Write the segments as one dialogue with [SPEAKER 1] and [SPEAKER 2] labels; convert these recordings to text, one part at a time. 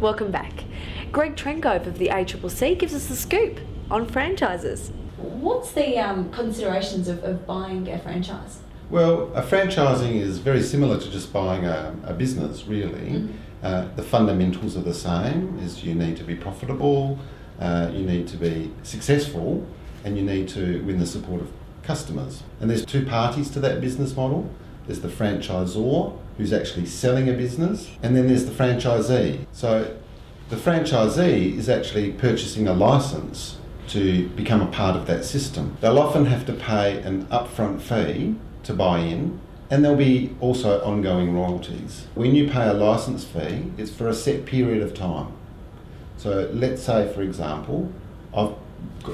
[SPEAKER 1] Welcome back. Greg Trengove of the ACCC gives us the scoop on franchises.
[SPEAKER 2] What's the considerations of buying a franchise?
[SPEAKER 3] Well, a franchising is very similar to just buying a business, really. The fundamentals are the same, is you need to be profitable, you need to be successful, and you need to win the support of customers. And there's two parties to that business model. There's the franchisor, who's actually selling a business, and then there's the franchisee. So the franchisee is actually purchasing a license to become a part of that system. They'll often have to pay an upfront fee to buy in, and there'll be also ongoing royalties. When you pay a license fee, it's for a set period of time. So let's say, for example, I've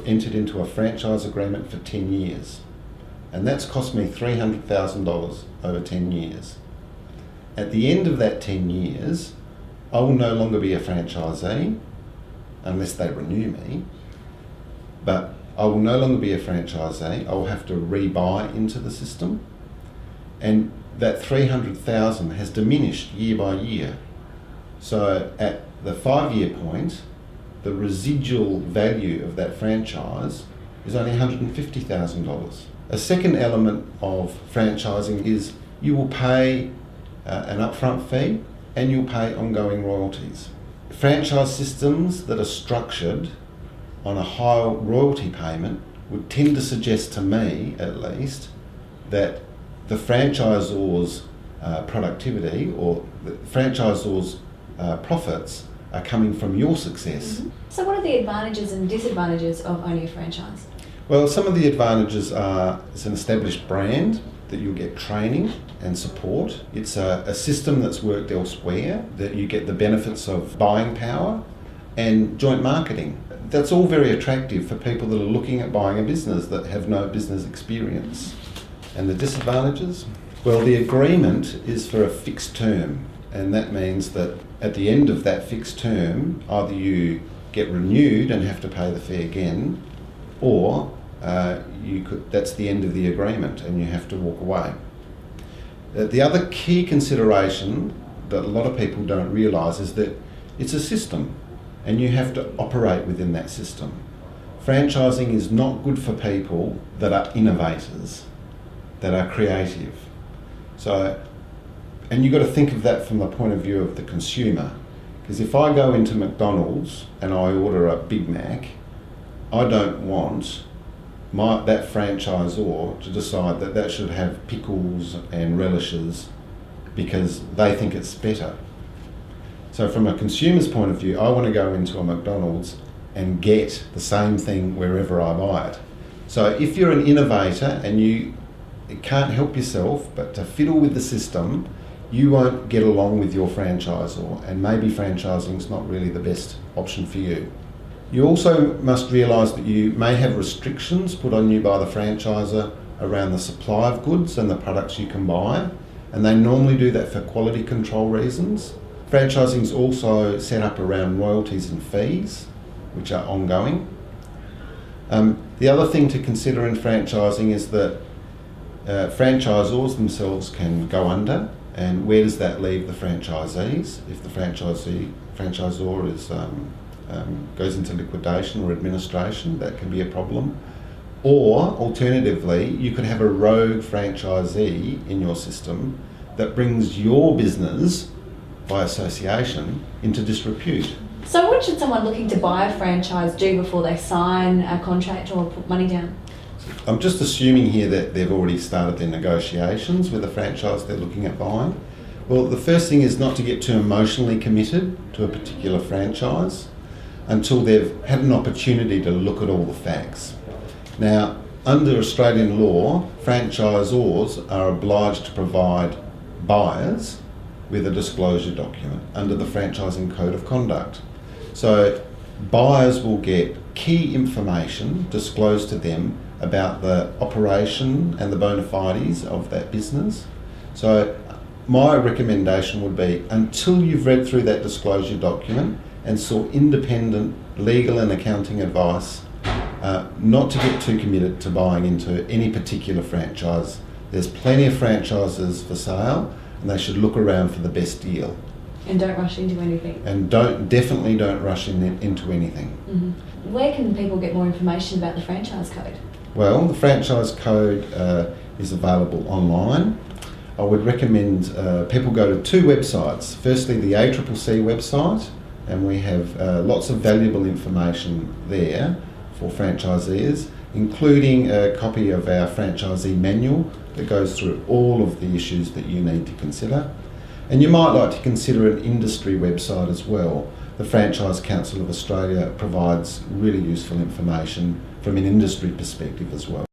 [SPEAKER 3] entered into a franchise agreement for 10 years, and that's cost me $300,000 over 10 years. At the end of that 10 years, I will no longer be a franchisee, unless they renew me, but I will no longer be a franchisee. I will have to re-buy into the system, and that $300,000 has diminished year by year. So at the 5-year point, the residual value of that franchise is only $150,000. A second element of franchising is you will pay an upfront fee and you'll pay ongoing royalties. Franchise systems that are structured on a higher royalty payment would tend to suggest to me, at least, that the franchisor's productivity or the franchisor's profits are coming from your success.
[SPEAKER 2] So what are the advantages and disadvantages of owning a franchise?
[SPEAKER 3] Well, some of the advantages are it's an established brand, that you'll get training and support. It's a system that's worked elsewhere, that you get the benefits of buying power and joint marketing. That's all very attractive for people that are looking at buying a business that have no business experience. And the disadvantages? Well, the agreement is for a fixed term, and that means that at the end of that fixed term, either you get renewed and have to pay the fee again, or that's the end of the agreement and you have to walk away. The other key consideration that a lot of people don't realise is that it's a system and you have to operate within that system. Franchising is not good for people that are innovators, that are creative. And you've got to think of that from the point of view of the consumer. Because if I go into McDonald's and I order a Big Mac, I don't want that franchisor to decide that should have pickles and relishes because they think it's better. So from a consumer's point of view, I want to go into a McDonald's and get the same thing wherever I buy it. So if you're an innovator and you can't help yourself but to fiddle with the system, you won't get along with your franchisor, and maybe franchising is not really the best option for you. You also must realise that you may have restrictions put on you by the franchisor around the supply of goods and the products you can buy, and they normally do that for quality control reasons. Franchising is also set up around royalties and fees, which are ongoing. The other thing to consider in franchising is that franchisors themselves can go under, and where does that leave the franchisees? If the franchisor is goes into liquidation or administration, that can be a problem. Or alternatively, you could have a rogue franchisee in your system that brings your business by association into disrepute.
[SPEAKER 2] So what should someone looking to buy a franchise do before they sign a contract or put money down?
[SPEAKER 3] I'm just assuming here that they've already started their negotiations with the franchise they're looking at buying. Well, the first thing is not to get too emotionally committed to a particular franchise until they've had an opportunity to look at all the facts. Now, under Australian law, franchisors are obliged to provide buyers with a disclosure document under the Franchising Code of Conduct. So buyers will get key information disclosed to them about the operation and the bona fides of that business. So my recommendation would be, until you've read through that disclosure document and sought independent legal and accounting advice, not to get too committed to buying into any particular franchise. There's plenty of franchises for sale and they should look around for the best deal.
[SPEAKER 2] And don't rush into anything.
[SPEAKER 3] And definitely don't rush into anything.
[SPEAKER 2] Mm-hmm. Where can people get more information about the franchise code?
[SPEAKER 3] Well, the franchise code is available online. I would recommend people go to two websites. Firstly, the ACCC website, and we have lots of valuable information there for franchisees, including a copy of our franchisee manual that goes through all of the issues that you need to consider. And you might like to consider an industry website as well. The Franchise Council of Australia provides really useful information from an industry perspective as well.